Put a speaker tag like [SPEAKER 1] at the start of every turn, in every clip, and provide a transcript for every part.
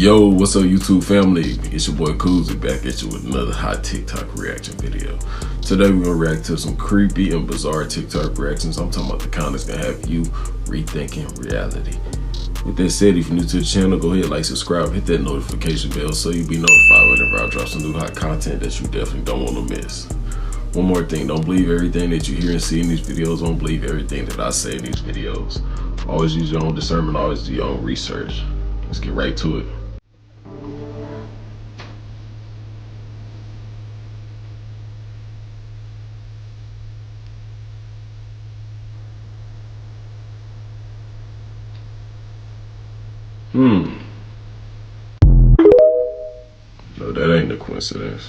[SPEAKER 1] Yo, what's up YouTube family? It's your boy Koozie back at you with another hot TikTok reaction video. Today we're gonna react to some creepy and bizarre TikTok reactions. I'm talking about the kind that's gonna have you rethinking reality. With that said, if you're new to the channel, go ahead, like, subscribe, hit that notification bell so you'll be notified whenever I drop some new hot content that you definitely don't want to miss. One more thing, don't believe everything that you hear and see in these videos. Don't believe everything that I say in these videos. Always use your own discernment, always do your own research. Let's get right to it. No, that ain't a coincidence.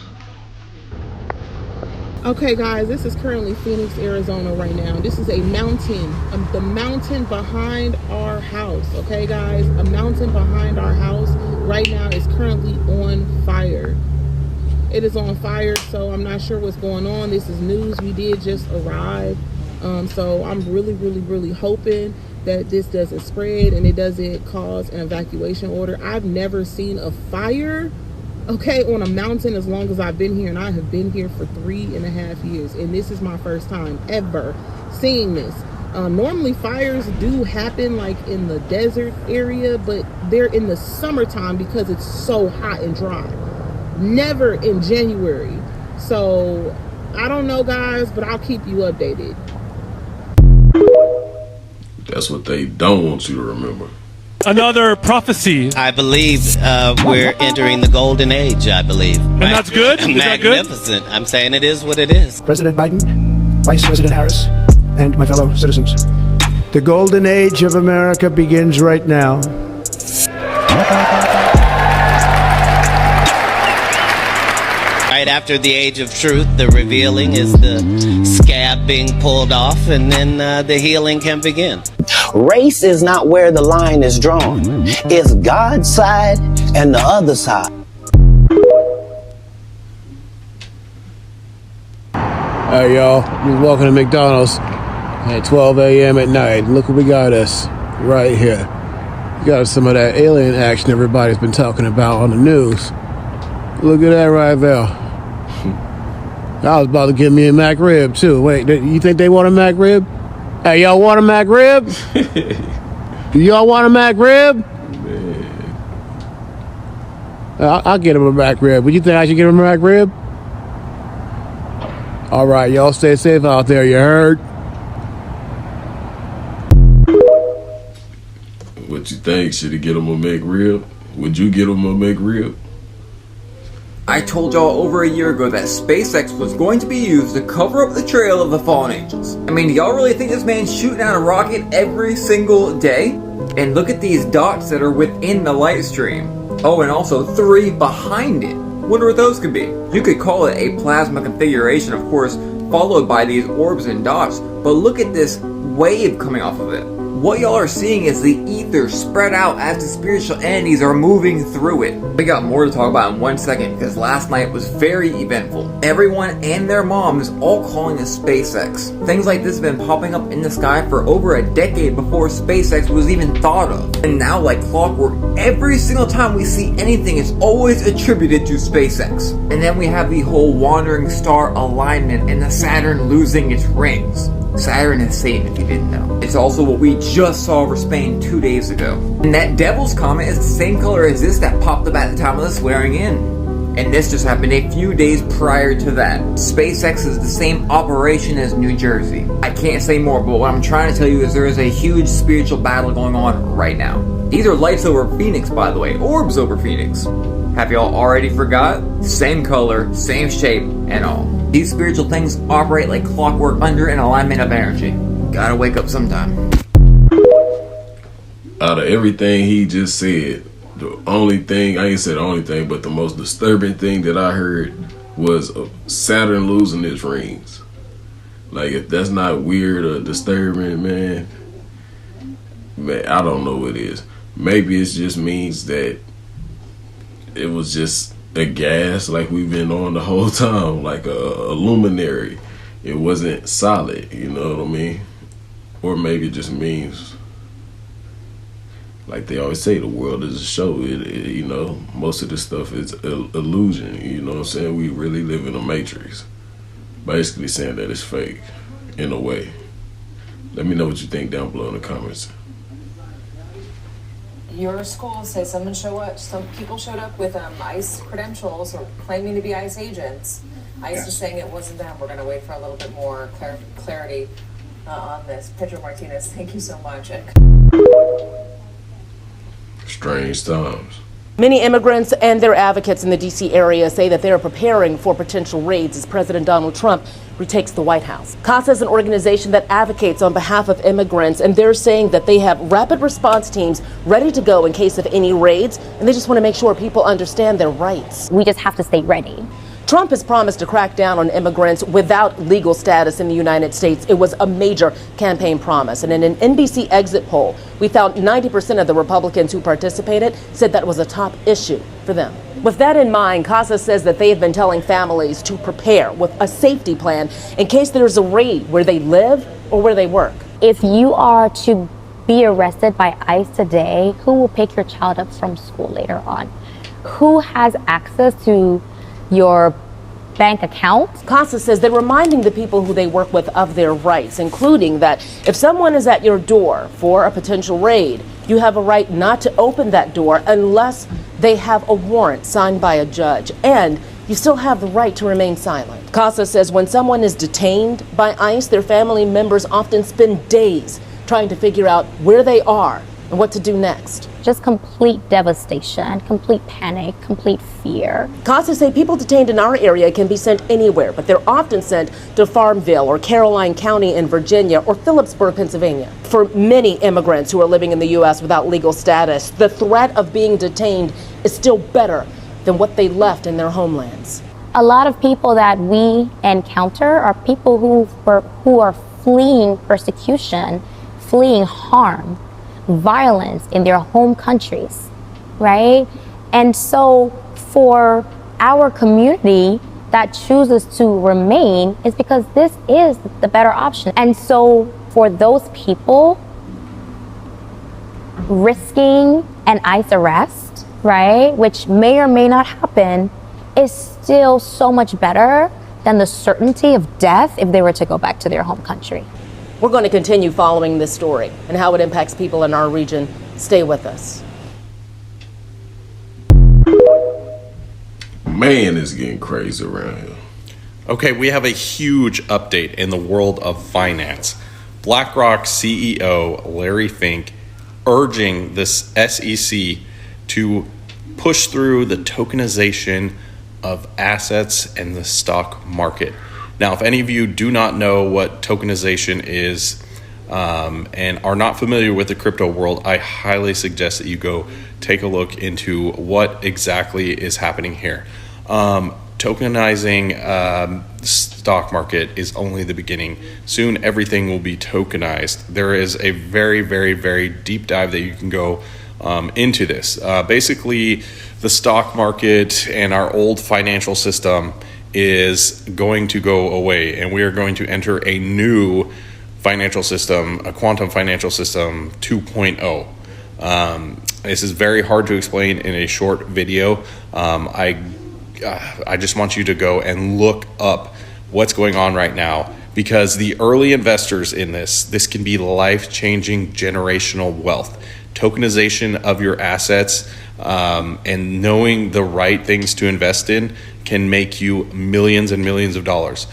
[SPEAKER 2] Okay guys, this is currently Phoenix, Arizona right now. This is a mountain, the mountain behind our house. Okay guys, a mountain behind our house right now is currently on fire. It is on fire, so I'm not sure what's going on. This is news. We did just arrive. So I'm really hoping that this doesn't spread and it doesn't cause an evacuation order. I've never seen a fire, okay, on a mountain as long as I've been here, and I have been here for 3.5 years, and this is my first time ever seeing this. Normally fires do happen like in the desert area, but they're in the summertime because it's so hot and dry. Never in January. So I don't know guys, but I'll keep you updated.
[SPEAKER 1] That's what they don't want you to remember.
[SPEAKER 3] Another prophecy.
[SPEAKER 4] I believe we're entering the golden age, I believe.
[SPEAKER 3] And that's good? Is that good?
[SPEAKER 4] Magnificent. I'm saying it is what it is.
[SPEAKER 5] President Biden, Vice President Harris, and my fellow citizens. The golden age of America begins right now.
[SPEAKER 4] Right after the age of truth, the revealing is the scab being pulled off, and then the healing can begin.
[SPEAKER 6] Race is not where the line is drawn. It's God's side and the other side.
[SPEAKER 5] Hey y'all, you're walking to McDonald's at 12 a.m. at night. Look what we got us right here. We got us some of that alien action everybody's been talking about on the news. Look at that right there. I was about to give me a McRib too. Wait, you think they want a McRib? Hey, y'all want a McRib? Do y'all want a McRib? I'll get him a McRib. Would you think I should get him a McRib? All right, y'all stay safe out there. You heard?
[SPEAKER 1] What you think? Should he get him a McRib? Would you get him a McRib?
[SPEAKER 7] I told y'all over a year ago that SpaceX was going to be used to cover up the trail of the fallen angels. I mean, do y'all really think this man's shooting out a rocket every single day? And look at these dots that are within the light stream. Oh, and also 3 behind it. Wonder what those could be. You could call it a plasma configuration, of course, followed by these orbs and dots. But look at this wave coming off of it. What y'all are seeing is the ether spread out as the spiritual entities are moving through it. We got more to talk about in 1 second because last night was very eventful. Everyone and their moms all calling this SpaceX. Things like this have been popping up in the sky for over a decade before SpaceX was even thought of. And now, like clockwork, every single time we see anything, it's always attributed to SpaceX. And then we have the whole wandering star alignment and the Saturn losing its rings. Saturn is Satan, if you didn't know. It's also what we just saw over Spain 2 days ago. And that Devil's Comet is the same color as this that popped up at the time of the swearing in. And this just happened a few days prior to that. SpaceX is the same operation as New Jersey. I can't say more, but what I'm trying to tell you is there is a huge spiritual battle going on right now. These are lights over Phoenix, by the way. Orbs over Phoenix. Have y'all already forgot? Same color, same shape, and all. These spiritual things operate like clockwork under an alignment of energy. Gotta wake up sometime.
[SPEAKER 1] Out of everything he just said, the only thing, I ain't said the only thing, but the most disturbing thing that I heard was Saturn losing its rings. Like, if that's not weird or disturbing, man, I don't know what it is. Maybe it just means that it was just a gas like we've been on the whole time, like a luminary. It wasn't solid, you know what I mean? Or maybe it just means like they always say, the world is a show. You know, most of this stuff is illusion. You know what I'm saying? We really live in a matrix. Basically saying that it's fake, in a way. Let me know what you think down below in the comments.
[SPEAKER 8] Your school says some people showed up with ICE credentials or claiming to be ICE agents. ICE is saying it wasn't them. We're going to wait for a little bit more clarity on this. Pedro Martinez, thank you so much.
[SPEAKER 1] Strange times.
[SPEAKER 9] Many immigrants and their advocates in the D.C. area say that they are preparing for potential raids as President Donald Trump retakes the White House. CASA is an organization that advocates on behalf of immigrants, and they're saying that they have rapid response teams ready to go in case of any raids, and they just want to make sure people understand their rights.
[SPEAKER 10] We just have to stay ready.
[SPEAKER 9] Trump has promised to crack down on immigrants without legal status in the United States. It was a major campaign promise. And in an NBC exit poll, we found 90% of the Republicans who participated said that was a top issue for them. With that in mind, CASA says that they have been telling families to prepare with a safety plan in case there's a raid where they live or where they work.
[SPEAKER 10] If you are to be arrested by ICE today, who will pick your child up from school later on? Who has access to your bank account?
[SPEAKER 9] CASA says they're reminding the people who they work with of their rights, including that if someone is at your door for a potential raid, you have a right not to open that door unless they have a warrant signed by a judge, and you still have the right to remain silent. CASA says when someone is detained by ICE, their family members often spend days trying to figure out where they are and what to do next.
[SPEAKER 10] Just complete devastation, complete panic, complete fear.
[SPEAKER 9] CASA say people detained in our area can be sent anywhere, but they're often sent to Farmville or Caroline County in Virginia or Phillipsburg, Pennsylvania. For many immigrants who are living in the U.S. without legal status, the threat of being detained is still better than what they left in their homelands.
[SPEAKER 10] A lot of people that we encounter are people who are fleeing persecution, fleeing harm, violence in their home countries, right? And so for our community that chooses to remain is because this is the better option. And so for those people, risking an ICE arrest, right, which may or may not happen, is still so much better than the certainty of death if they were to go back to their home country.
[SPEAKER 9] We're going to continue following this story and how it impacts people in our region. Stay with us.
[SPEAKER 1] Man, it's getting crazy around here.
[SPEAKER 11] Okay, we have a huge update in the world of finance. BlackRock CEO Larry Fink urging this SEC to push through the tokenization of assets in the stock market. Now, if any of you do not know what tokenization is and are not familiar with the crypto world, I highly suggest that you go take a look into what exactly is happening here. Tokenizing the stock market is only the beginning. Soon everything will be tokenized. There is a very, very, very deep dive that you can go into this. Basically, the stock market and our old financial system is going to go away, and we are going to enter a new financial system, a quantum financial system 2.0. This is very hard to explain in a short video. I just want you to go and look up what's going on right now, because the early investors in this can be life-changing generational wealth. Tokenization of your assets and knowing the right things to invest in can make you millions and millions of dollars.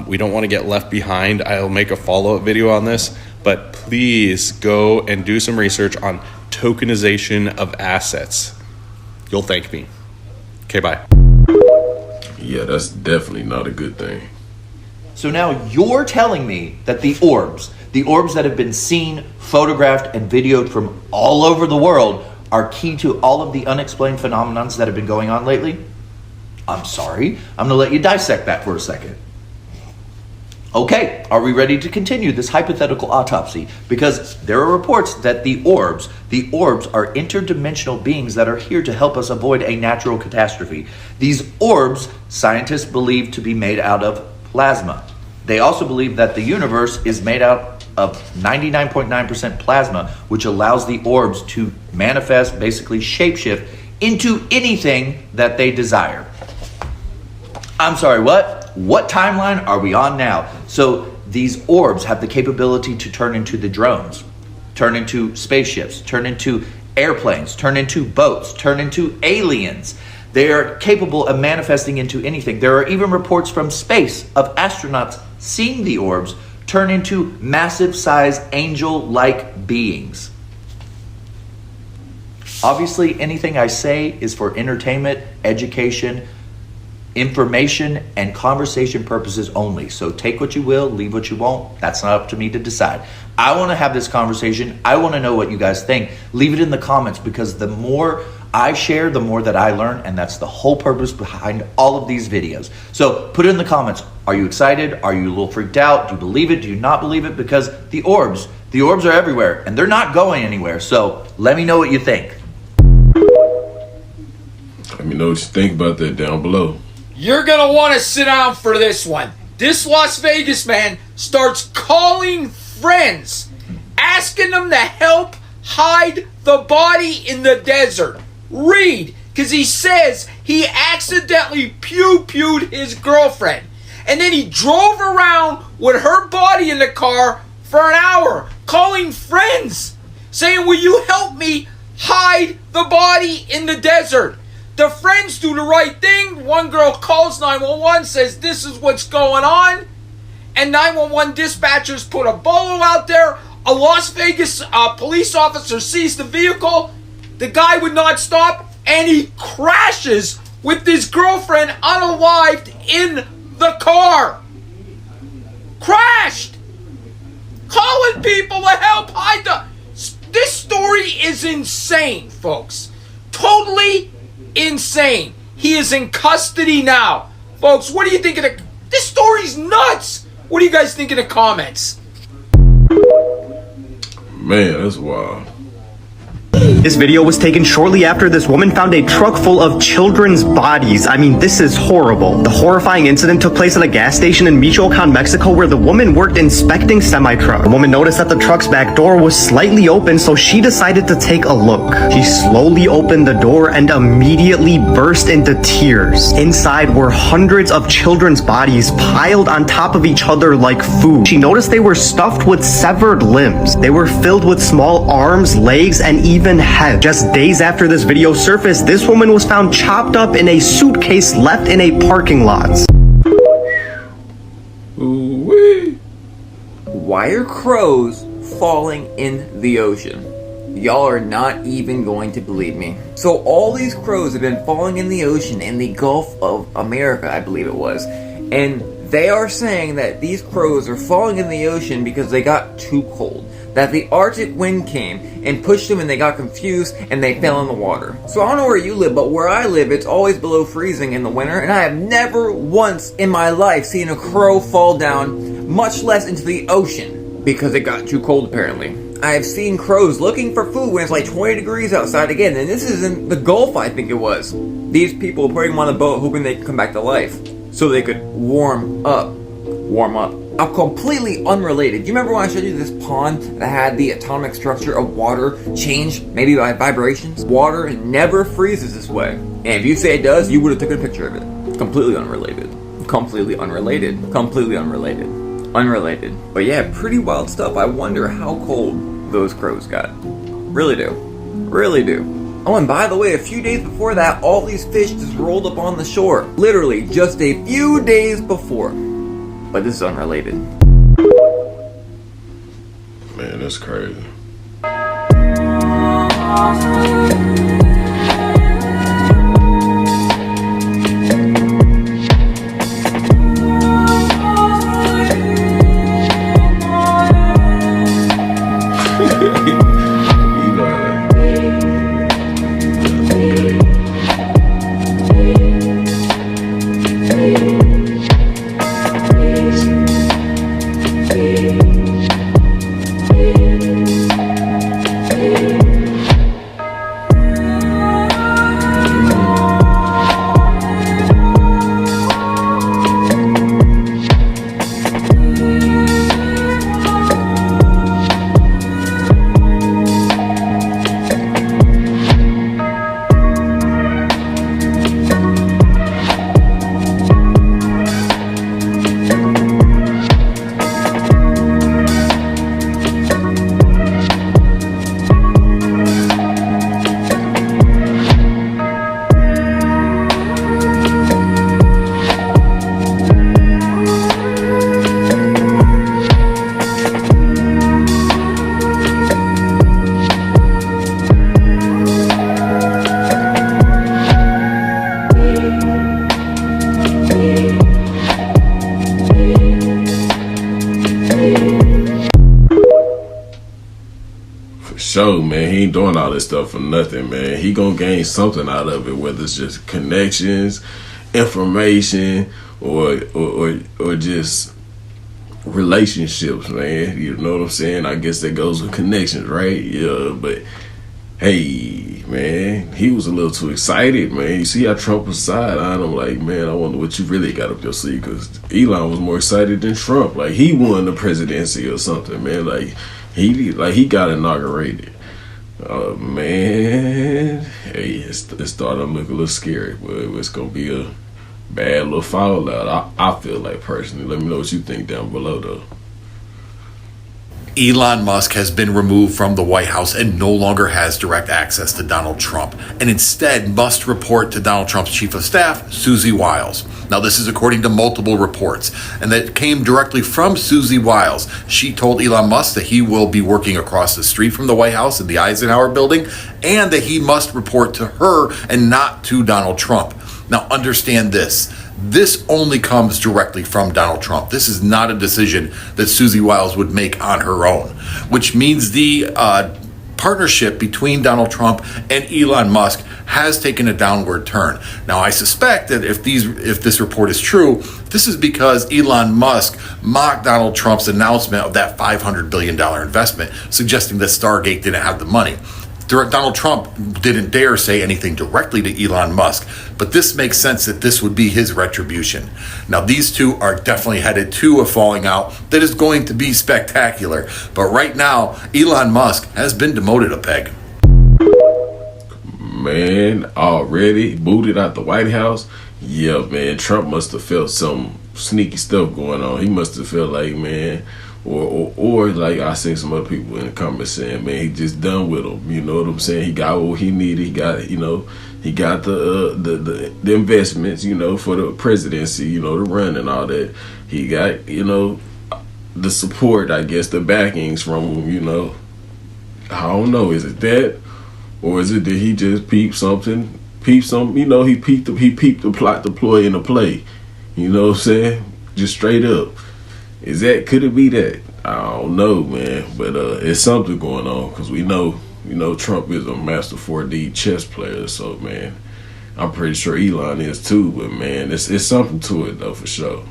[SPEAKER 11] We don't want to get left behind. I'll make a follow-up video on this, but please go and do some research on tokenization of assets. You'll thank me. Okay, bye.
[SPEAKER 1] Yeah, that's definitely not a good thing.
[SPEAKER 12] So now you're telling me that the orbs that have been seen, photographed, and videoed from all over the world are key to all of the unexplained phenomena that have been going on lately? I'm sorry. I'm going to let you dissect that for a second. Okay, are we ready to continue this hypothetical autopsy? Because there are reports that the orbs are interdimensional beings that are here to help us avoid a natural catastrophe. These orbs, scientists believe to be made out of plasma. They also believe that the universe is made out of 99.9% plasma, which allows the orbs to manifest, basically shapeshift into anything that they desire. I'm sorry, what? What timeline are we on now? So these orbs have the capability to turn into the drones, turn into spaceships, turn into airplanes, turn into boats, turn into aliens. They are capable of manifesting into anything. There are even reports from space of astronauts seeing the orbs turn into massive sized angel-like beings. Obviously, anything I say is for entertainment, education, information, and conversation purposes only. So take what you will, leave what you won't. That's not up to me to decide. I want to have this conversation. I want to know what you guys think. Leave it in the comments, because the more I share, the more that I learn, and that's the whole purpose behind all of these videos. So put it in the comments. Are you excited? Are you a little freaked out? Do you believe it? Do you not believe it? Because the orbs are everywhere, and they're not going anywhere. So let me know what you think.
[SPEAKER 1] Let me know what you think about that down below.
[SPEAKER 13] You're gonna want to sit down for this one. This Las Vegas man starts calling friends, asking them to help hide the body in the desert. Read, because he says he accidentally pew-pewed his girlfriend. And then he drove around with her body in the car for an hour, calling friends, saying, will you help me hide the body in the desert? The friends do the right thing. One girl calls 911, says this is what's going on. And 911 dispatchers put a bolo out there. A Las Vegas police officer sees the vehicle. The guy would not stop, and he crashes with his girlfriend unalived in the car. Crashed. Calling people to help hide the... This story is insane, folks. Totally insane. He is in custody now. Folks, what do you think of the... This story's nuts. What do you guys think in the comments?
[SPEAKER 1] Man, that's wild.
[SPEAKER 14] This video was taken shortly after this woman found a truck full of children's bodies. I mean, this is horrible. The horrifying incident took place at a gas station in Michoacan, Mexico, where the woman worked inspecting semi-truck. The woman noticed that the truck's back door was slightly open, so she decided to take a look. She slowly opened the door and immediately burst into tears. Inside were hundreds of children's bodies piled on top of each other like food. She noticed they were stuffed with severed limbs. They were filled with small arms, legs, and even head. Just days after this video surfaced, this woman was found chopped up in a suitcase left in a parking lot.
[SPEAKER 1] Ooh-wee.
[SPEAKER 7] Why are crows falling in the ocean? Y'all are not even going to believe me. So all these crows have been falling in the ocean in the Gulf of America, I believe it was. And they are saying that these crows are falling in the ocean because they got too cold. That the Arctic wind came and pushed them and they got confused and they fell in the water. So I don't know where you live, but where I live, it's always below freezing in the winter, and I have never once in my life seen a crow fall down, much less into the ocean, because it got too cold apparently. I have seen crows looking for food when it's like 20 degrees outside again, and this is in the Gulf, I think it was. These people putting them on the boat hoping they could come back to life so they could warm up. I'm completely unrelated. Do you remember when I showed you this pond that had the atomic structure of water change, maybe by vibrations? Water never freezes this way. And if you say it does, you would have taken a picture of it. Completely unrelated. Completely unrelated. Completely unrelated. Unrelated. But yeah, pretty wild stuff. I wonder how cold those crows got. Really do. Really do. Oh, and by the way, a few days before that, all these fish just rolled up on the shore. Literally, just a few days before. But this is unrelated.
[SPEAKER 1] Man, that's crazy. sure, man. He ain't doing all this stuff for nothing, man. He gonna gain something out of it, whether it's just connections, information, or just relationships, man. You know what I'm saying? I guess that goes with connections, right? Yeah, but hey, man, he was a little too excited, man. You see how Trump was side-eyeing him, like, man, I wonder what you really got up your sleeve, because Elon was more excited than Trump. Like, he won the presidency or something, man. Like he got inaugurated. Man, hey, it's starting to look a little scary, but it's gonna be a bad little fallout. I feel like, personally. Let me know what you think down below, though.
[SPEAKER 15] Elon Musk has been removed from the White House and no longer has direct access to Donald Trump, and instead must report to Donald Trump's chief of staff, Susie Wiles. Now, this is according to multiple reports, and that came directly from Susie Wiles. She told Elon Musk that he will be working across the street from the White House in the Eisenhower building, and that he must report to her and not to Donald Trump. Now, understand this. This only comes directly from Donald Trump. This is not a decision that Susie Wiles would make on her own, which means the partnership between Donald Trump and Elon Musk has taken a downward turn. Now, I suspect that if this report is true, this is because Elon Musk mocked Donald Trump's announcement of that $500 billion investment, suggesting that Stargate didn't have the money. Donald Trump didn't dare say anything directly to Elon Musk, but this makes sense that this would be his retribution. Now, these two are definitely headed to a falling out that is going to be spectacular, but right now, Elon Musk has been demoted a peg.
[SPEAKER 1] Man, already booted out the White House? Yeah, man, Trump must have felt some sneaky stuff going on. He must have felt like, man, or like I seen some other people in the comments saying, man, he just done with him. You know what I'm saying? He got what he needed. He got, he got the investments, for the presidency, the run and all that. He got, the support, I guess, the backings from him, I don't know. Is it that? Or is it that he just peeped something? He peeped the plot, the ploy, and the play. You know what I'm saying? Just straight up. Could it be that? I don't know, man. But it's something going on, because we know, Trump is a master 4D chess player. So, man, I'm pretty sure Elon is too. But, man, it's something to it, though, for sure.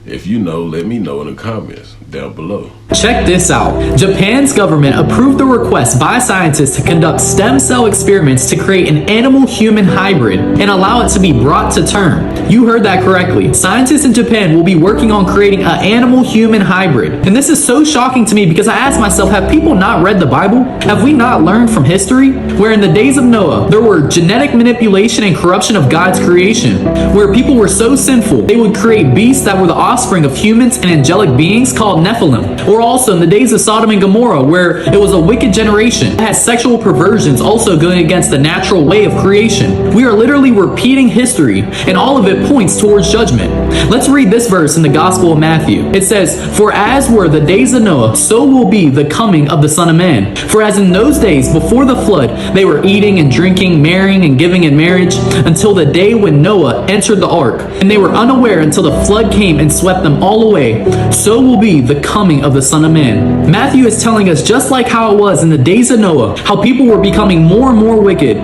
[SPEAKER 1] If you know, let me know in the comments down below.
[SPEAKER 16] Check this out. Japan's government approved the request by scientists to conduct stem cell experiments to create an animal-human hybrid and allow it to be brought to term. You heard that correctly. Scientists in Japan will be working on creating an animal-human hybrid. And this is so shocking to me, because I asked myself, have people not read the Bible? Have we not learned from history? Where in the days of Noah, there were genetic manipulation and corruption of God's creation, where people were so sinful, they would create beasts that were the offspring of humans and angelic beings called Nephilim. Or also in the days of Sodom and Gomorrah, where it was a wicked generation that had sexual perversions also going against the natural way of creation. We are literally repeating history, and all of it points towards judgment. Let's read this verse in the Gospel of Matthew. It says, "For as were the days of Noah, so will be the coming of the Son of Man. For as in those days before the flood, they were eating and drinking, marrying and giving in marriage, until the day when Noah entered the ark, and they were unaware until the flood came and swept them all away. So will be the coming of the Son of Man." Matthew is telling us, just like how it was in the days of Noah, how people were becoming more and more wicked.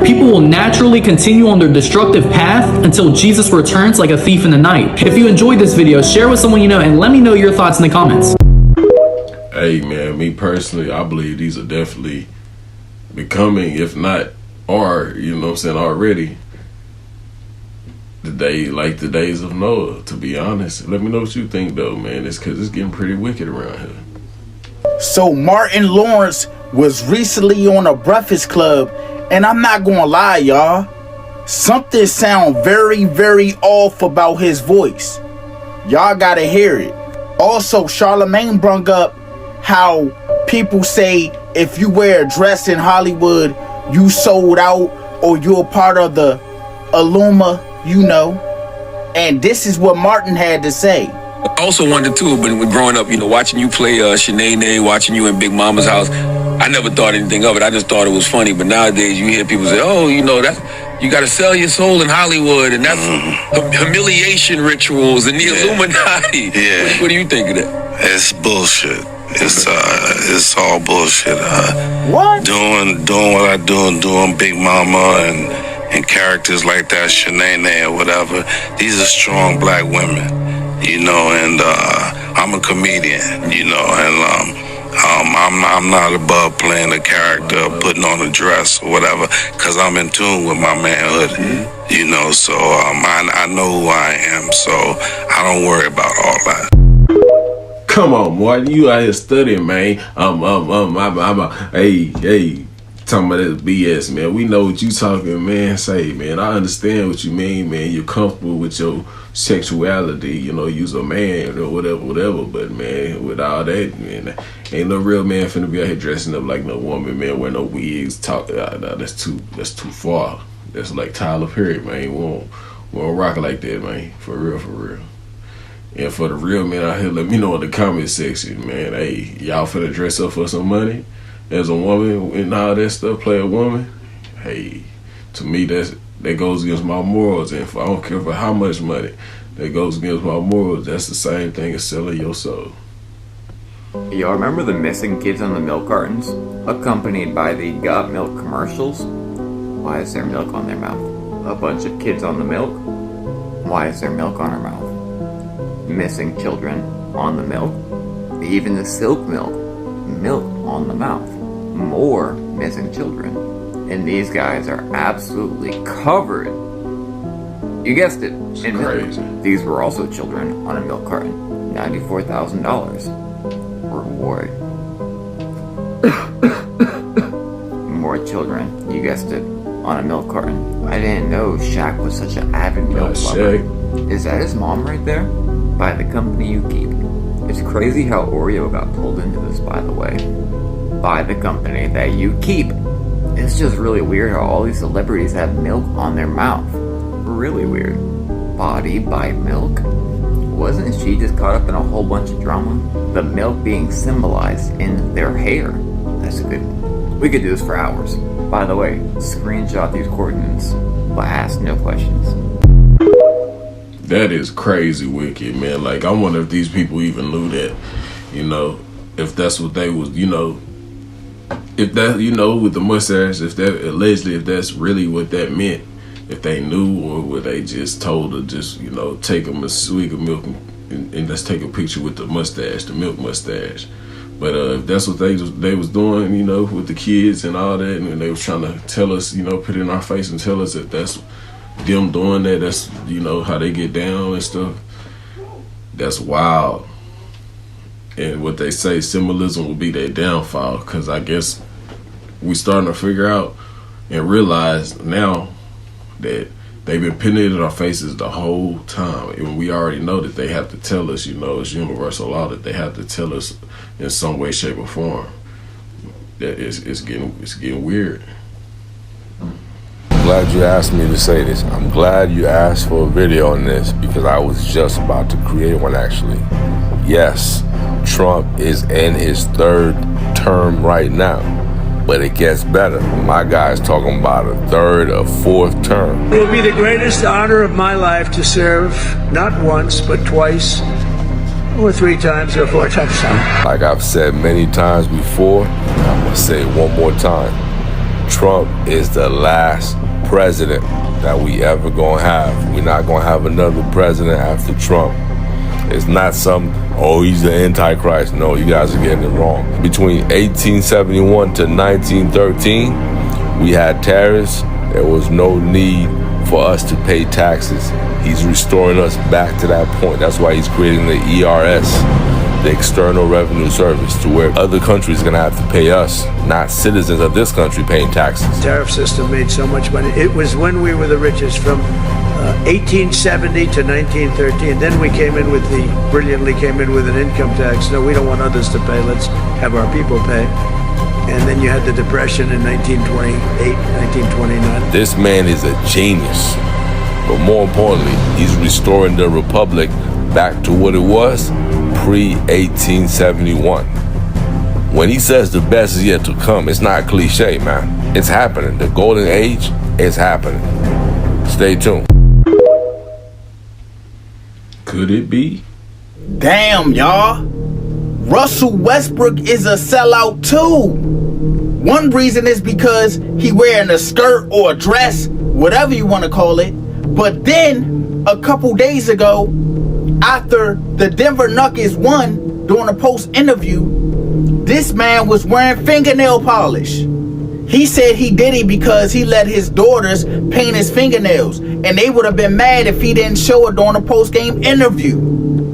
[SPEAKER 16] People will naturally continue on their destructive path until Jesus returns like a thief in the night. If you enjoyed this video, share with someone you know and let me know your thoughts in the comments.
[SPEAKER 1] Hey, man, me personally, I believe these are definitely becoming, if not are, already the days of Noah, to be honest. Let me know what you think, though, man. It's because it's getting pretty wicked around here.
[SPEAKER 17] So Martin Lawrence was recently on a Breakfast Club, and I'm not gonna lie, y'all, something sound very, very off about his voice. Y'all gotta hear it. Also, Charlemagne brung up how people say if you wear a dress in Hollywood, you sold out, or you're a part of the Illuma, and this is what Martin had to say.
[SPEAKER 18] I also wondered too, but when growing up, watching you play Shanae, watching you in Big Mama's house, I never thought anything of it. I just thought it was funny. But nowadays, you hear people say, "Oh, that's you got to sell your soul in Hollywood, and that's humiliation rituals and the Illuminati."
[SPEAKER 19] Yeah.
[SPEAKER 18] What do you think of that?
[SPEAKER 19] It's bullshit.
[SPEAKER 18] It's all bullshit.
[SPEAKER 17] What?
[SPEAKER 18] Doing what I do and doing Big Mama and characters like that, Shanae or whatever. These are strong black women, you know, and I'm a comedian, you know, and I'm not above playing a character, putting on a dress or whatever, because I'm in tune with my manhood, you know, so I know who I am, so I don't worry about all that.
[SPEAKER 1] Come on, boy, you out here studying, man. Hey, talking about this BS, man. We know what you talking, man. Say, man, I understand what you mean, man. You're comfortable with your sexuality, you know, you's a man or whatever. But man, with all that, man, ain't no real man finna be out here dressing up like no woman, man. Wear no wigs. That's too far. That's like Tyler Perry, man. We won't rock like that, man. For real. And for the real men out here, let me know in the comment section, man. Hey, y'all finna dress up for some money as a woman and all that stuff, play a woman? Hey, to me, that goes against my morals. And if I don't care for how much money, that goes against my morals. That's the same thing as selling your soul.
[SPEAKER 7] Y'all remember the missing kids on the milk cartons, accompanied by the Got Milk commercials? Why is there milk on their mouth? A bunch of kids on the milk? Why is there milk on her mouth? Missing children on the milk, even the silk milk on the mouth, more missing children, and these guys are absolutely covered, you guessed it, in milk. These were also children on a milk carton. $94,000 reward. More children, you guessed it, on a milk carton. I didn't know Shaq was such an avid milk lover. Is that his mom right there? By the company you keep. It's crazy how Oreo got pulled into this, by the way. By the company that you keep. It's just really weird how all these celebrities have milk on their mouth. Really weird. Body by milk? Wasn't she just caught up in a whole bunch of drama? The milk being symbolized in their hair. That's a good one. We could do this for hours. By the way, screenshot these coordinates, but ask no questions.
[SPEAKER 1] That is crazy wicked, man. Like, I wonder if these people even knew that, you know, if that's what they was, you know, if that, you know, with the mustache, if that, allegedly, if that's really what that meant, if they knew, or were they just told to just, you know, take them a swig of milk and let's take a picture with the mustache, the milk mustache. But if that's what they was doing, you know, with the kids and all that, and they was trying to tell us, you know, put it in our face and tell us that that's them doing that, that's, you know, how they get down and stuff. That's wild. And what they say, symbolism will be their downfall, because I guess we starting to figure out and realize now that they've been pinning it in our faces the whole time. And we already know that they have to tell us, you know, it's universal law that they have to tell us in some way, shape, or form. That it's getting weird.
[SPEAKER 19] I'm glad you asked me to say this. I'm glad you asked for a video on this, because I was just about to create one, actually. Yes, Trump is in his third term right now, but it gets better. My guy's talking about a third or fourth term.
[SPEAKER 20] It will be the greatest honor of my life to serve not once, but twice, or 3 times, or 4 times.
[SPEAKER 19] Like I've said many times before, I'm gonna say it one more time. Trump is the last president that we ever gonna have. We're not gonna have another president after Trump. It's not he's the Antichrist. No, you guys are getting it wrong. Between 1871 to 1913, we had tariffs. There was no need for us to pay taxes. He's restoring us back to that point. That's why he's creating the ERS, the External Revenue Service, to where other countries are gonna have to pay us, not citizens of this country paying taxes.
[SPEAKER 20] The tariff system made so much money. It was when we were the richest, from 1870 to 1913. Then we brilliantly came in with an income tax. No, we don't want others to pay. Let's have our people pay. And then you had the Depression in 1928, 1929.
[SPEAKER 19] This man is a genius. But more importantly, he's restoring the republic back to what it was pre-1871. When he says the best is yet to come, it's not cliche, man. It's happening. The golden age is happening. Stay tuned.
[SPEAKER 1] Could it be?
[SPEAKER 17] Damn, y'all. Russell Westbrook is a sellout too. One reason is because he wearing a skirt or a dress, whatever you want to call it. But then a couple days ago, after the Denver Nuggets won during a post interview, this man was wearing fingernail polish. He said he did it because he let his daughters paint his fingernails, and they would have been mad if he didn't show it during a post-game interview.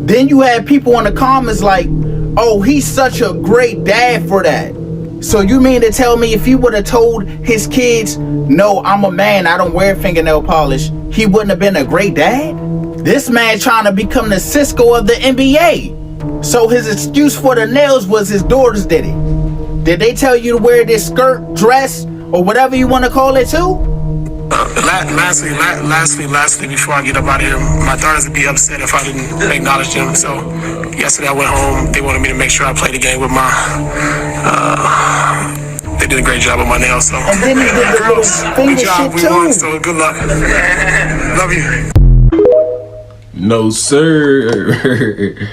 [SPEAKER 17] Then you had people in the comments like, oh, he's such a great dad for that. So you mean to tell me if he would have told his kids, no, I'm a man, I don't wear fingernail polish, he wouldn't have been a great dad? This man trying to become the Cisco of the NBA. So his excuse for the nails was his daughters did it. Did they tell you to wear this skirt, dress, or whatever you want to call it too?
[SPEAKER 21] Lastly, before I get up out of here, my daughters would be upset if I didn't acknowledge them. So yesterday I went home. They wanted me to make sure I played the game with my. They did a great job with my nails. So
[SPEAKER 17] and then they did the little finger
[SPEAKER 21] good job.
[SPEAKER 17] shit
[SPEAKER 21] We won.
[SPEAKER 17] too.
[SPEAKER 21] So good luck. Love you.
[SPEAKER 1] No, sir.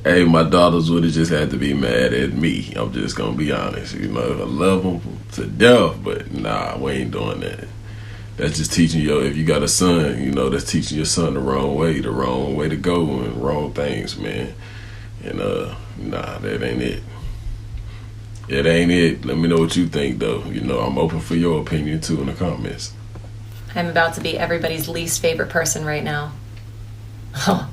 [SPEAKER 1] Hey, my daughters would have just had to be mad at me. I'm just gonna be honest. You know, I love them to death, but nah, we ain't doing that. That's just teaching if you got a son, you know, that's teaching your son the wrong way to go, and wrong things, man. And nah, that ain't it. It ain't it. Let me know what you think, though. You know, I'm open for your opinion too in the comments.
[SPEAKER 22] I'm about to be everybody's least favorite person right now. Oh,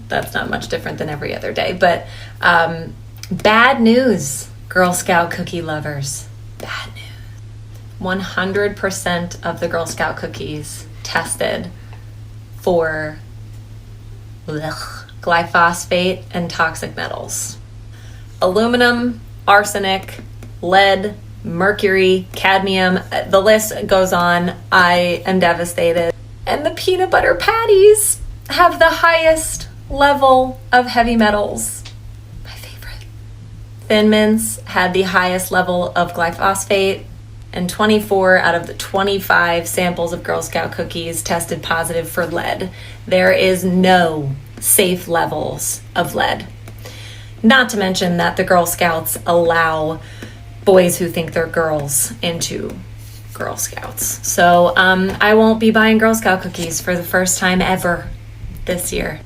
[SPEAKER 22] that's not much different than every other day. But bad news, Girl Scout cookie lovers. Bad news. 100% of the Girl Scout cookies tested for glyphosate and toxic metals. Aluminum, arsenic, lead, mercury, cadmium, the list goes on. I am devastated. And the peanut butter patties have the highest level of heavy metals. My favorite. Thin Mints had the highest level of glyphosate, and 24 out of the 25 samples of Girl Scout cookies tested positive for lead. There is no safe levels of lead. Not to mention that the Girl Scouts allow boys who think they're girls into Girl Scouts. So I won't be buying Girl Scout cookies for the first time ever this year.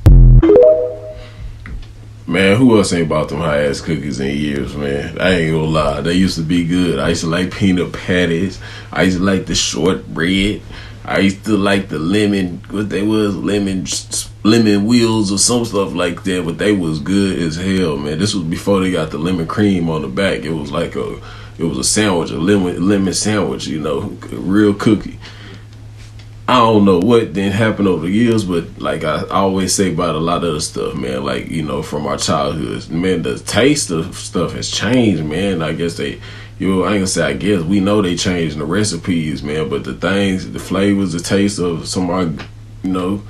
[SPEAKER 1] Man, who else ain't bought them high-ass cookies in years, man? I ain't gonna lie. They used to be good. I used to like peanut patties. I used to like the shortbread. I used to like the lemon, what they was, lemon wheels or some stuff like that, but they was good as hell, man. This was before they got the lemon cream on the back. It was like it was a sandwich, a lemon sandwich, you know, a real cookie. I don't know what didn't happen over the years, but like I always say about a lot of the stuff, man, like, you know, from our childhoods, man, the taste of stuff has changed, man. I guess I ain't gonna say I guess, we know they changed the recipes, man, but the things, the flavors, the taste of some of our, you know,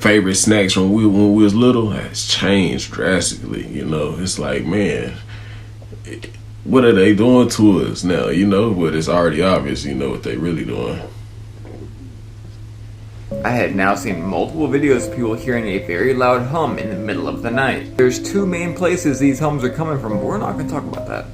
[SPEAKER 1] favorite snacks when we was little has changed drastically, you know. It's like, man, what are they doing to us now, you know? But it's already obvious, you know, what they really doing.
[SPEAKER 7] I had now seen multiple videos of people hearing a very loud hum in the middle of the night. There's two main places these hums are coming from, but we're not going to talk about that.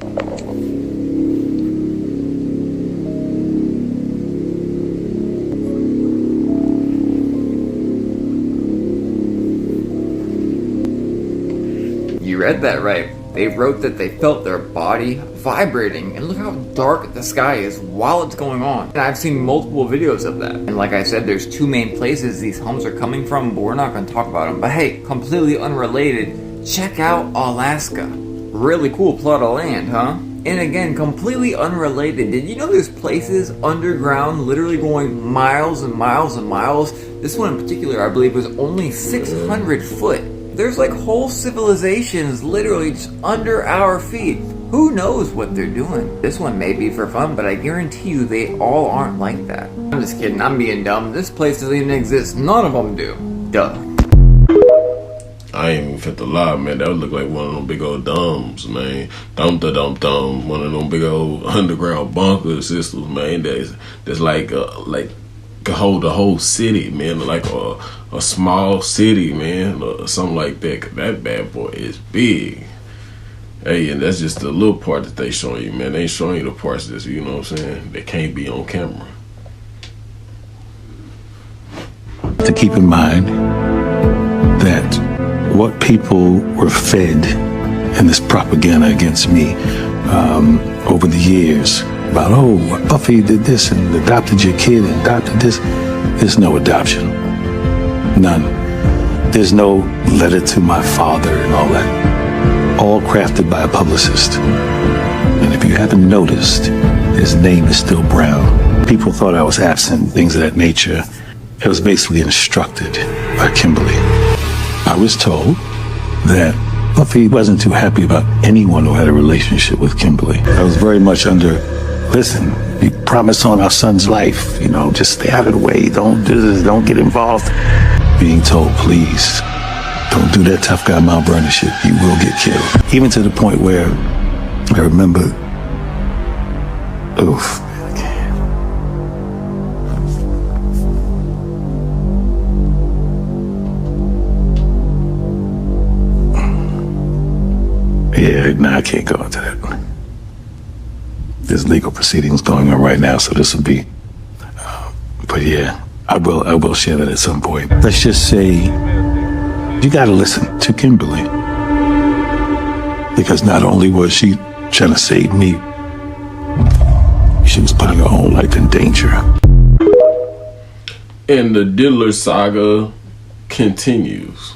[SPEAKER 7] You read that right. They wrote that they felt their body vibrating, and look how dark the sky is while it's going on. And I've seen multiple videos of that. And like I said, there's two main places these hums are coming from, but we're not going to talk about them. But hey, completely unrelated, check out Alaska. Really cool plot of land, huh? And again, completely unrelated, did you know there's places underground literally going miles and miles and miles? This one in particular, I believe, was only 600 foot. There's like whole civilizations literally just under our feet. Who knows what they're doing? This one may be for fun, but I guarantee you they all aren't like that. I'm just kidding, I'm being dumb. This place doesn't even exist. None of them do. Duh.
[SPEAKER 1] I ain't even fit to lie, man. That would look like one of them big old dumbs, man. Dum. One of them big old underground bunker systems, man. That's like could hold the whole city, man. Like a small city, man, or something like that. 'Cause that bad boy is big. Hey, and that's just the little part that they showing you, man. They ain't showing you the parts that, you know what I'm saying, they can't be on camera.
[SPEAKER 2] To keep in mind that what people were fed in this propaganda against me over the years about, oh, Buffy did this and adopted your kid and adopted this. There's no adoption. None. There's no letter to my father and all that. All crafted by a publicist. And if you haven't noticed, his name is still Brown. People thought I was absent, things of that nature. It was basically instructed by Kimberly. I was told that Buffy wasn't too happy about anyone who had a relationship with Kimberly. I was very much under, listen, you promised on our son's life, you know, just stay out of the way, don't do this, don't get involved. Being told, please, don't do that tough guy Mount Vernon shit, you will get killed. Even to the point where I remember, oof. Yeah, no, I can't go into that. There's legal proceedings going on right now, so this will be. But yeah, I will share that at some point. Let's just say you got to listen to Kimberly, because not only was she trying to save me, she was putting her own life in danger.
[SPEAKER 1] And the Diddler saga continues.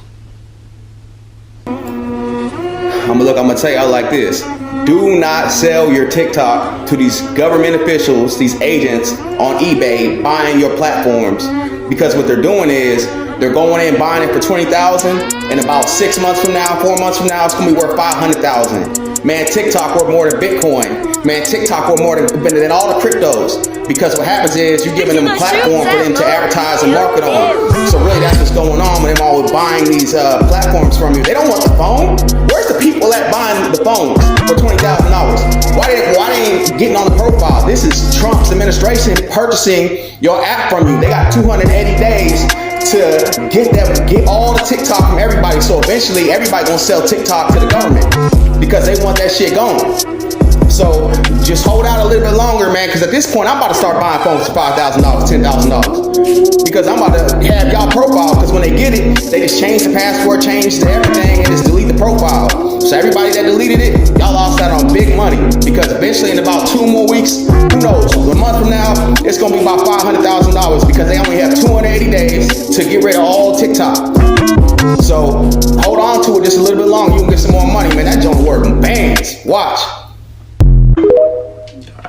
[SPEAKER 3] I'm gonna tell y'all like this. Do not sell your TikTok to these government officials, these agents on eBay buying your platforms, because what they're doing is they're going in buying it for $20,000, and about 6 months from now, 4 months from now, it's gonna be worth $500,000. Man, TikTok worth more than Bitcoin. Man, TikTok worth more than all the cryptos. Because what happens is you're giving them a platform for them to advertise and market on. So really that's what's going on with them always buying these platforms from you. They don't want the phone. Where's the people that buying the phones for $20,000? Why they ain't getting on the profile? This is Trump's administration purchasing your app from you. They got 280 days to get all the TikTok from everybody. So eventually everybody gonna sell TikTok to the government because they want that shit gone. So just hold out a little bit longer, man, because at this point, I'm about to start buying phones for $5,000, $10,000. Because I'm about to have y'all profile, because when they get it, they just change the password, change everything, and just delete the profile. So everybody that deleted it, y'all lost out on big money. Because eventually in about 2 more weeks, who knows, a month from now, it's going to be about $500,000 because they only have 280 days to get rid of all TikTok. So hold on to it just a little bit longer. You can get some more money, man. That joint working bands. Watch.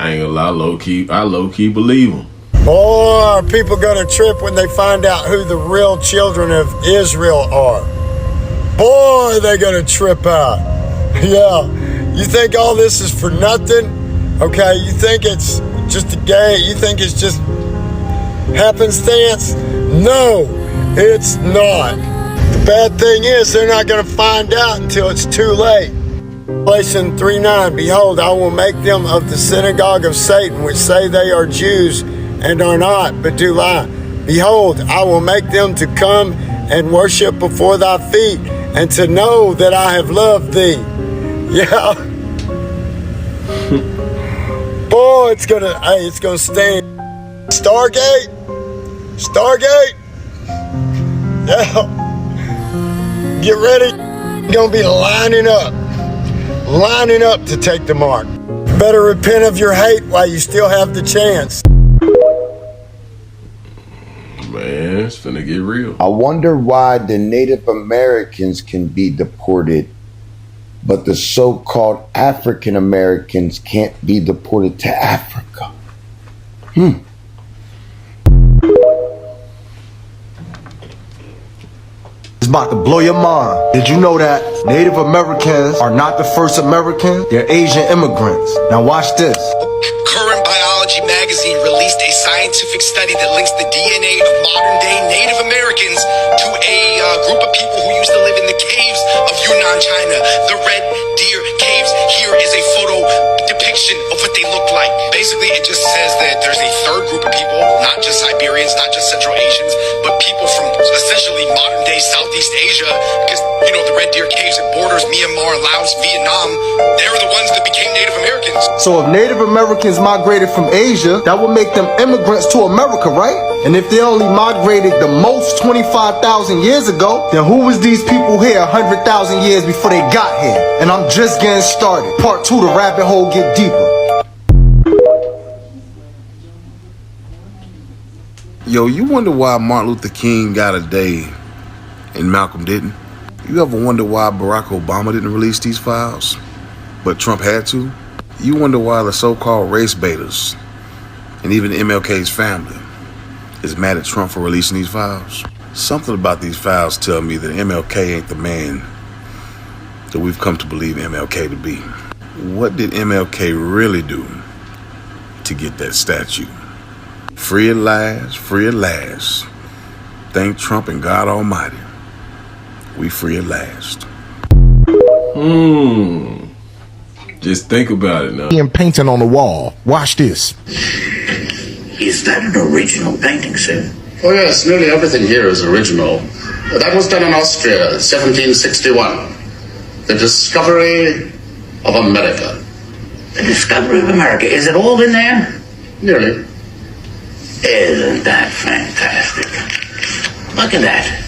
[SPEAKER 1] I ain't gonna lie, I low-key believe them.
[SPEAKER 23] Boy, are people gonna trip when they find out who the real children of Israel are. Boy, they're gonna trip out. Yeah, you think all this is for nothing? Okay, you think it's just a game? You think it's just happenstance? No, it's not. The bad thing is they're not gonna find out until it's too late. Revelation 3:9, behold, I will make them of the synagogue of Satan, which say they are Jews and are not, but do lie. Behold, I will make them to come and worship before thy feet, and to know that I have loved thee. Yeah. Boy, it's gonna sting. Stargate. Yeah. Get ready. You're gonna be lining up to take the mark. Better repent of your hate while you still have the chance.
[SPEAKER 1] Man, it's finna get real.
[SPEAKER 24] I wonder why the Native Americans can be deported, but the so-called African Americans can't be deported to Africa.
[SPEAKER 25] It's about to blow your mind. Did you know that Native Americans are not the first Americans? They're Asian immigrants. Now watch this.
[SPEAKER 26] Current Biology magazine released a scientific study that links the DNA of modern-day Native Americans to a group of people who used to live in the caves of Yunnan, China. The Red Deer Caves. Here is a photo depiction of what they look like. Basically, it just says that there's a third group of people, not just Siberians, not just Central Asians, but people from essentially modern-day Southeast Asia, because, you know, the Red Deer Caves that borders Myanmar, Laos, Vietnam, they're the ones that became Native Americans.
[SPEAKER 25] So if Native Americans migrated from Asia, that would make them immigrants to America, right? And if they only migrated the most 25,000 years ago, then who was these people here 100,000 years before they got here? And I'm just getting started. Part 2, the rabbit hole get deeper.
[SPEAKER 4] Yo, you wonder why Martin Luther King got a day and Malcolm didn't? You ever wonder why Barack Obama didn't release these files, but Trump had to? You wonder why the so-called race baiters and even MLK's family is mad at Trump for releasing these files? Something about these files tell me that MLK ain't the man that we've come to believe MLK to be. What did MLK really do to get that statue? Free at last, free at last. Thank Trump and God Almighty. We free at last.
[SPEAKER 1] Just think about it now.
[SPEAKER 5] And painting on the wall. Watch this.
[SPEAKER 6] Is that an original painting, sir?
[SPEAKER 8] Oh yes, nearly everything here is original. That was done in Austria, 1761. The discovery of America.
[SPEAKER 6] The discovery of America. Is it all in there?
[SPEAKER 8] Nearly.
[SPEAKER 6] Isn't that fantastic? Look at that.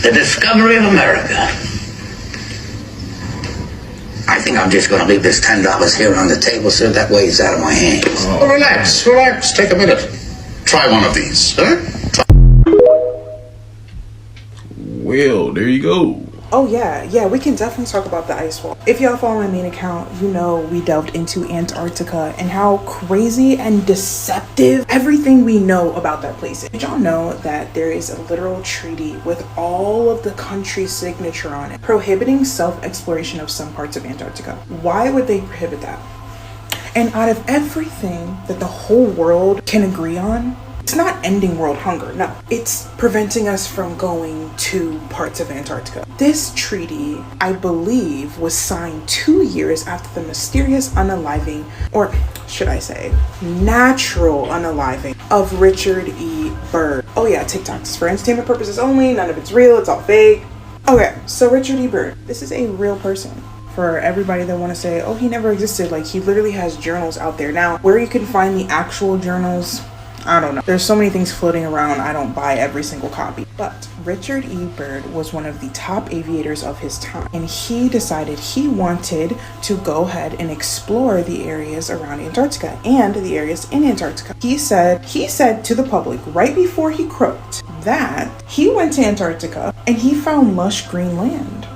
[SPEAKER 6] The discovery of America. I think I'm just going to leave this $10 here on the table, sir. That way it's out of my hands.
[SPEAKER 8] Oh, relax, relax. Take a minute. Try one of these, huh?
[SPEAKER 1] Well, there you go.
[SPEAKER 9] Oh yeah, we can definitely talk about the ice wall. If y'all follow my main account, you know we delved into Antarctica and how crazy and deceptive everything we know about that place is. Did y'all know that there is a literal treaty with all of the country's signature on it, prohibiting self-exploration of some parts of Antarctica? Why would they prohibit that? And out of everything that the whole world can agree on, it's not ending world hunger, no. It's preventing us from going to parts of Antarctica. This treaty, I believe, was signed 2 years after the mysterious unaliving, or should I say, natural unaliving of Richard E. Byrd. Oh yeah, TikTok's for entertainment purposes only, none of it's real, it's all fake. Okay, so Richard E. Byrd, this is a real person. For everybody that want to say, oh, he never existed, like he literally has journals out there. Now, where you can find the actual journals, I don't know. There's so many things floating around, I don't buy every single copy. But Richard E. Byrd was one of the top aviators of his time, and he decided he wanted to go ahead and explore the areas around Antarctica and the areas in Antarctica. He said to the public right before he croaked that he went to Antarctica and he found lush green land.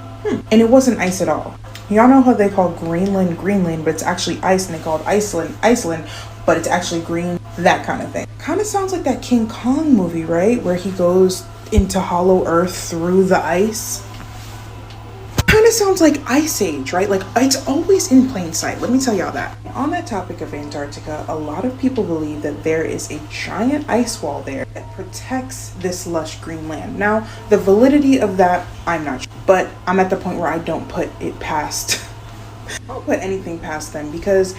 [SPEAKER 9] And it wasn't ice at all. Y'all know how they call Greenland, but it's actually ice, and they call it Iceland, but it's actually green, that kind of thing. Kind of sounds like that King Kong movie, right? Where he goes into hollow earth through the ice. Kind of sounds like Ice Age, right? Like, it's always in plain sight. Let me tell y'all that. On that topic of Antarctica, a lot of people believe that there is a giant ice wall there that protects this lush green land. Now, the validity of that, I'm not sure. But I'm at the point where I don't put it past, I don't put anything past them, because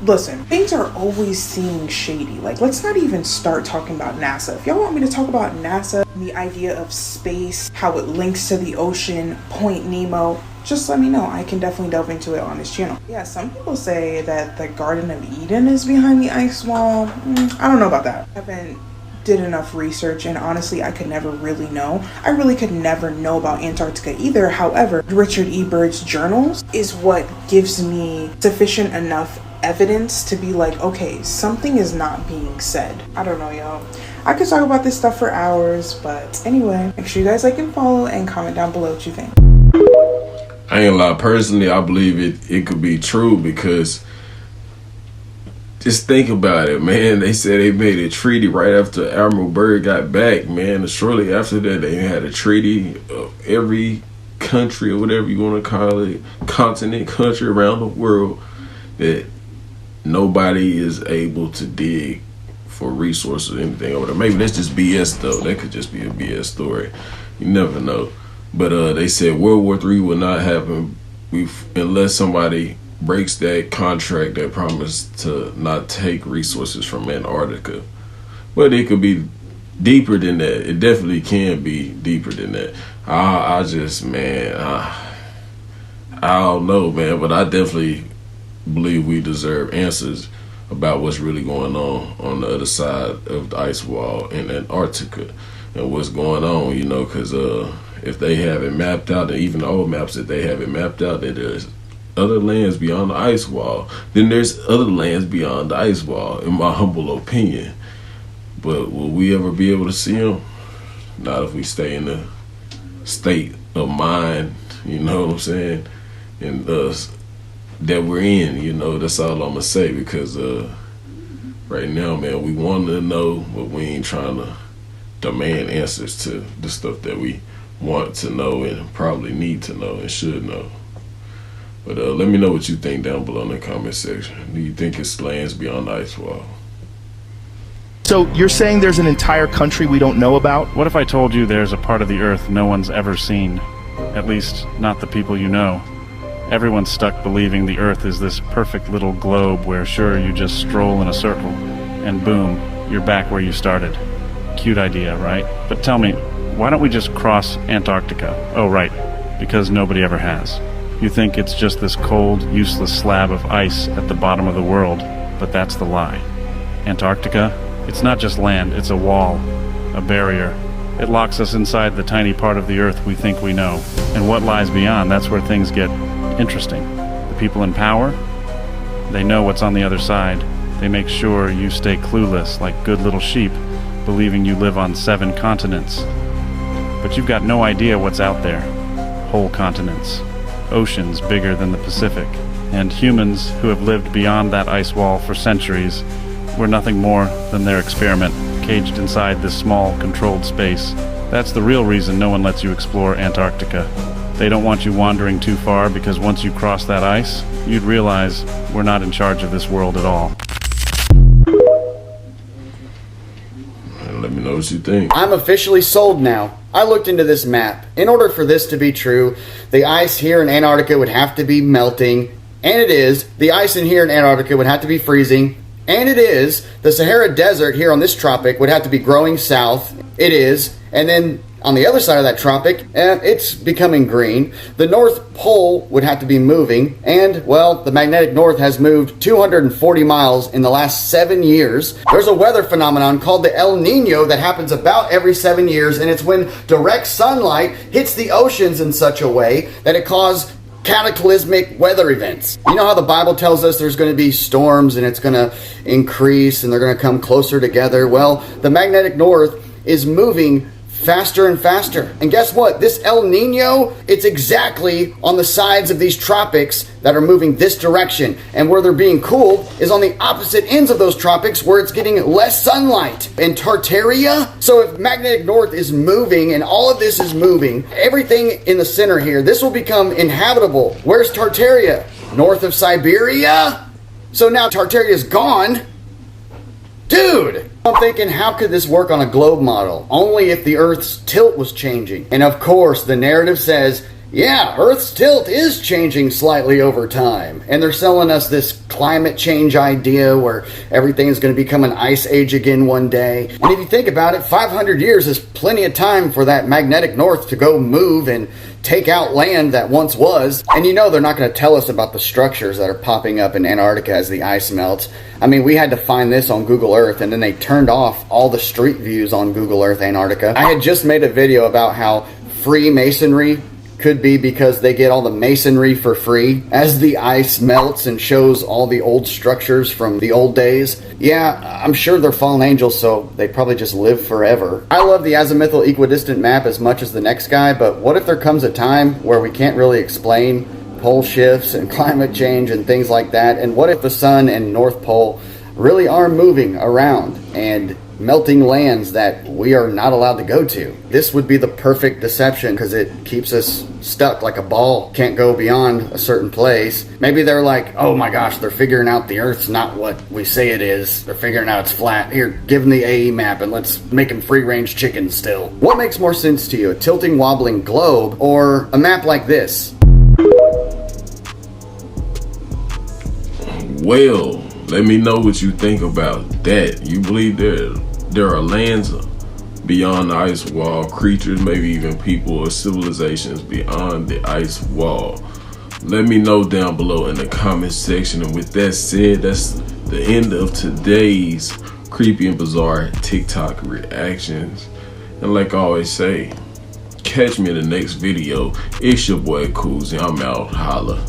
[SPEAKER 9] listen, things are always seeming shady. Like, let's not even start talking about NASA. If y'all want me to talk about NASA, the idea of space, how it links to the ocean, Point Nemo, just let me know. I can definitely delve into it on this channel. Yeah, some people say that the Garden of Eden is behind the ice wall. I don't know about that. I haven't did enough research, and honestly, I could never really know. I really could never know about Antarctica either. However, Richard E. Byrd's journals is what gives me sufficient enough evidence to be like, okay, something is not being said. I don't know, y'all. I could talk about this stuff for hours, but anyway, make sure you guys like and follow and comment down below what you think.
[SPEAKER 1] I ain't gonna lie, personally, I believe it could be true, because just think about it, man. They said they made a treaty right after Admiral Byrd got back, man. And shortly after that, they had a treaty of every country, or whatever you want to call it, continent, country around the world, that nobody is able to dig for resources or anything over there. Maybe that's just BS though. That could just be a BS story. You never know. But they said World War III will not happen unless somebody breaks that contract that promised to not take resources from Antarctica. But it could be deeper than that. It definitely can be deeper than that. I just, man, I don't know, man, but I definitely believe we deserve answers about what's really going on the other side of the ice wall in Antarctica and what's going on, you know, because if they have it mapped out, and even the old maps that they have it mapped out, that there's other lands beyond the ice wall, then there's other lands beyond the ice wall, in my humble opinion. But will we ever be able to see them? Not if we stay in the state of mind, you know what I'm saying, and that we're in, you know. That's all I'm gonna say, because right now, man, we want to know, but we ain't trying to demand answers to the stuff that we want to know and probably need to know and should know. But let me know what you think down below in the comment section. Do you think it's lands beyond the ice wall?
[SPEAKER 10] So you're saying there's an entire country we don't know about?
[SPEAKER 11] What if I told you there's a part of the earth no one's ever seen? At least, not the people you know. Everyone's stuck believing the earth is this perfect little globe where sure, you just stroll in a circle and boom, you're back where you started. Cute idea, right? But tell me, why don't we just cross Antarctica? Oh right, because nobody ever has. You think it's just this cold, useless slab of ice at the bottom of the world, but that's the lie. Antarctica, it's not just land, it's a wall, a barrier. It locks us inside the tiny part of the earth we think we know. And what lies beyond, that's where things get interesting. The people in power, they know what's on the other side. They make sure you stay clueless like good little sheep, believing you live on 7 continents. But you've got no idea what's out there. Whole continents. Oceans bigger than the Pacific. And humans who have lived beyond that ice wall for centuries were nothing more than their experiment, caged inside this small, controlled space. That's the real reason no one lets you explore Antarctica. They don't want you wandering too far, because once you cross that ice, you'd realize we're not in charge of this world at all.
[SPEAKER 1] Let me know what you think.
[SPEAKER 12] I'm officially sold now. I looked into this map. In order for this to be true, the ice here in Antarctica would have to be melting, and it is. The ice in here in Antarctica would have to be freezing, and it is. The Sahara Desert here on this tropic would have to be growing south. It is. And then on the other side of that tropic, it's becoming green. The North Pole would have to be moving, and, well, the magnetic north has moved 240 miles in the last 7 years. There's a weather phenomenon called the El Nino that happens about every 7 years, and it's when direct sunlight hits the oceans in such a way that it causes cataclysmic weather events. You know how the Bible tells us there's going to be storms and it's going to increase and they're going to come closer together? Well, the magnetic north is moving faster and faster. And guess what? This El Nino, it's exactly on the sides of these tropics that are moving this direction. And where they're being cooled is on the opposite ends of those tropics where it's getting less sunlight. In Tartaria, so if magnetic north is moving and all of this is moving, everything in the center here, this will become inhabitable. Where's Tartaria? North of Siberia? So now Tartaria is gone. Dude! I'm thinking, how could this work on a globe model? Only if the Earth's tilt was changing. And of course, the narrative says, yeah, Earth's tilt is changing slightly over time. And they're selling us this climate change idea where everything is going to become an ice age again one day. And if you think about it, 500 years is plenty of time for that magnetic north to go move and take out land that once was. And you know they're not going to tell us about the structures that are popping up in Antarctica as the ice melts. I mean, we had to find this on Google Earth, and then they turned off all the street views on Google Earth Antarctica. I had just made a video about how Freemasonry could be because they get all the masonry for free as the ice melts and shows all the old structures from the old days. Yeah, I'm sure they're fallen angels, so they probably just live forever. I love the azimuthal equidistant map as much as the next guy, but what if there comes a time where we can't really explain pole shifts and climate change and things like that? And what if the sun and North Pole really are moving around and melting lands that we are not allowed to go to? This would be the perfect deception because it keeps us stuck like a ball, can't go beyond a certain place. Maybe they're like, oh my gosh, they're figuring out the Earth's not what we say it is. They're figuring out it's flat. Here, give them the AE map and let's make them free-range chickens still. What makes more sense to you, a tilting, wobbling globe or a map like this?
[SPEAKER 1] Well, let me know what you think about that. You believe there are lands beyond the ice wall, creatures, maybe even people or civilizations beyond the ice wall? Let me know down below in the comment section. And with that said, that's the end of today's creepy and bizarre TikTok reactions. And like I always say, catch me in the next video. It's your boy Coolsy. I'm out. Holla.